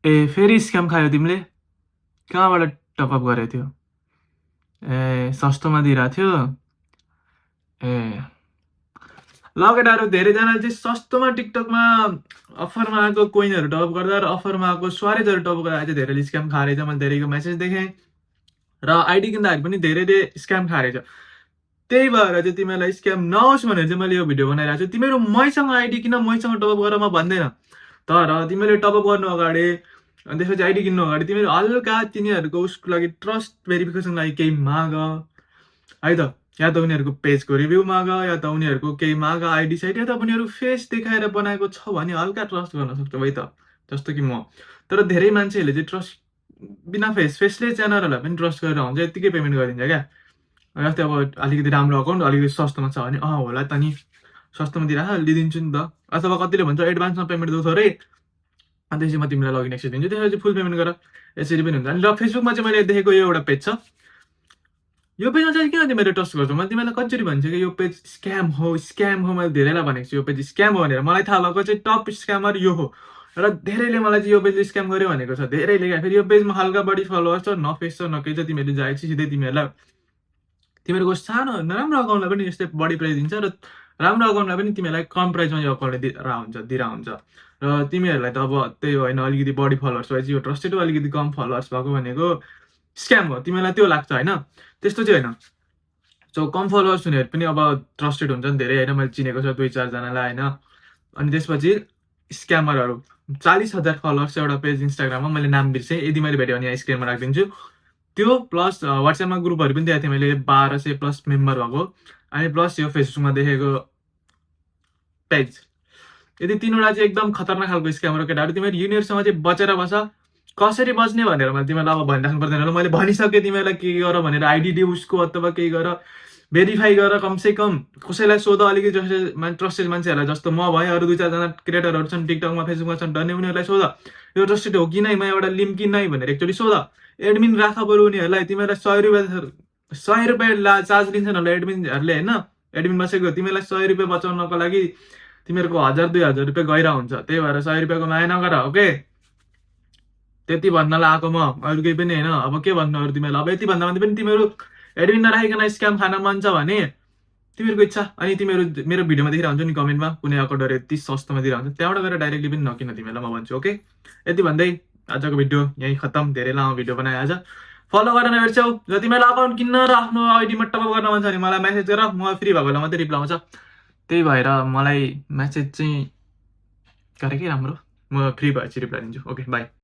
ए फेरि स्क्याम खायो तिमीले? कहाँबाट टपअप गरेको थियो? ए सस्तोमा दिइरहेको थियो? ए ल केटाहरू, धेरैजनाले चाहिँ सस्तोमा टिकटकमा अफरमा आएको कोइनहरू टपअप गर्दा र अफरमा आएको स्वारेजहरू टपअप गर्दा चाहिँ धेरैले स्क्याम खाएर चाहिँ मैले धेरैको मेसेज देखेँ र आइडी किन्दाखेरि पनि धेरैले स्क्याम खाएर। त्यही भएर चाहिँ तिमीहरूलाई स्क्याम नहोस् भनेर चाहिँ मैले यो भिडियो बनाइरहेको छु। तिमीहरू मैसँग आइडी किन, मैसँग टपअप गर म भन्दैन, तर तिमीले टपअप गर्नु अगाडि अनि त्यसपछि आइडी किन्नु अगाडि तिमीहरू हल्का तिनीहरूको उसको लागि ट्रस्ट भेरिफिकेसन लागि केही माग है त। या त उनीहरूको पेजको रिभ्यू माग, या त उनीहरूको केही माग आइडी साइड, या त उनीहरू फेस देखाएर बनाएको छ भने हल्का ट्रस्ट गर्न सक्छौ है त, जस्तो कि म। तर धेरै मान्छेहरूले चाहिँ ट्रस्ट बिना फेसले च्यानलहरूलाई पनि ट्रस्ट गरेर हुन्छ, यत्तिकै पेमेन्ट गरिदिन्छ क्या। जस्तै अब अलिकति राम्रो अकाउन्ट अलिकति सस्तोमा छ भने होला त नि, सस्तोमा दिइराख लिइदिन्छु नि त। अथवा कतिले भन्छ एडभान्समा पेमेन्ट देऊ रे, अनि त्यसपछि म तिमीलाई लगइन एक्सेस दिन्छु, त्यसपछि फुल पेमेन्ट गर, यसरी पनि हुन्छ। अनि र फेसबुकमा चाहिँ मैले देखेको यो एउटा पेज छ, यो पेजमा चाहिँ किन तिमीले ट्रस्ट गर्छौ? मैले तिमीलाई कचरी भन्छु कि यो पेज स्क्याम हो। मैले धेरैलाई भनेको छु यो पेज स्क्याम हो भनेर। मलाई थाहा भएको चाहिँ टप स्क्यामर यो हो र धेरैले मलाई चाहिँ यो पेजले स्क्याम गर्यो भनेको छ, धेरैले क्या। फेरि यो पेजमा हल्का बढी फलोवर्स छ, न फेस छ न केही छ। तिमीहरूले जाएपछि सिधै तिमीहरूको सानो नराम्रो अकाउन्टलाई पनि यस्तै बढी प्राइस दिन्छ र राम्रो अकाउन्टलाई पनि तिमीहरूलाई कम प्राइसमा यो अकाउन्टले दिइरहेको हुन्छ। र तिमीहरूलाई त अब त्यही होइन, अलिकति बढी फलोवर्स भएपछि यो ट्रस्टेड हो, अलिकति कम फलोवर्स भएको भनेको स्क्याम हो, तिमीलाई त्यो लाग्छ होइन? त्यस्तो चाहिँ होइन। सो कम फलोवर्स हुनेहरू पनि अब ट्रस्टेड हुन्छ नि धेरै होइन, मैले चिनेको छ 2-4 जनालाई होइन। अनि त्यसपछि स्क्यामरहरू 40,000 फलोवर्स एउटा पेज इन्स्टाग्राममा, मैले नाम बिर्सेँ, यदि मैले भेट्यो भने यहाँ स्क्रिनमा राखिदिन्छु। त्यो प्लस वाट्सएपमा ग्रुपहरू पनि दिएको थिएँ मैले 1200+ मेम्बर भएको, अनि प्लस यो फेसबुकमा देखेको पेज। यदि तिनवटा चाहिँ एकदम खतरनाक खालको स्क्यामर केटाहरू, तिमीहरू यिनीहरूसँग चाहिँ बचेर बस। कसरी बच्ने भनेर मैले तिमीलाई अब भनिराख्नु पर्दैन होला, मैले भनिसकेँ तिमीहरूलाई के गर भनेर। आइडी दे उसको, अथवा केही गर, भेरिफाई गर, कमसे कम कसैलाई सोध, अलिकति जस्तो ट्रस्टेड मान्छेहरूलाई, जस्तो म भएँ, अरू 2-4 जना क्रिएटरहरू छन् टिकटकमा फेसबुकमा छन् डन्ने, उनीहरूलाई सोध यो ट्रस्टेड हो कि नै, म एउटा लिम कि नै भनेर एकचोटि सोध। एडमिन राख बरु उनीहरूलाई। तिमीहरूलाई 100 रुपियाँ चार्ज लिन्छन् होला एडमिनहरूले होइन। एडमिन बसेको तिमीलाई 100 रुपियाँ बचाउनको लागि तिमीहरूको 1000-2000 रुपियाँ गइरा हुन्छ। त्यही भएर 100 रुपियाँको माया नगर, ओके? त्यति भन्नलाई आएको म, अरू केही पनि होइन। अब के भन्नु अरू तिमीहरूलाई? अब यति भन्दा पनि तिमीहरू एडमिन नराखिकन स्क्याम खान मन छ भने तिमीहरूको इच्छा। अनि तिमीहरू मेरो भिडियोमा देखिरहेको हुन्छ नि कमेन्टमा कुनै अकाउन्टहरू यति सस्तोमा दिइरहेको हुन्छ, त्यहाँबाट गएर डाइरेक्टली पनि नकिन तिमीहरूलाई म भन्छु, ओके? यति भन्दै आजको भिडियो यहीँ खत्तम। धेरै लामो भिडियो बनाएँ आज। फलो गरेर नबिर्सौ। र तिमीलाई अकाउन्ट किन्न र आफ्नो आइडीमा टपअप गर्न मन छ भने मलाई मेसेज गर, म फ्री भएको बेला मात्रै रिप्लाई आउँछ। त्यही भएर मलाई मेसेज चाहिँ गरेकै राम्रो, म फ्री भएपछि रिप्लाई दिन्छु, ओके? बाई।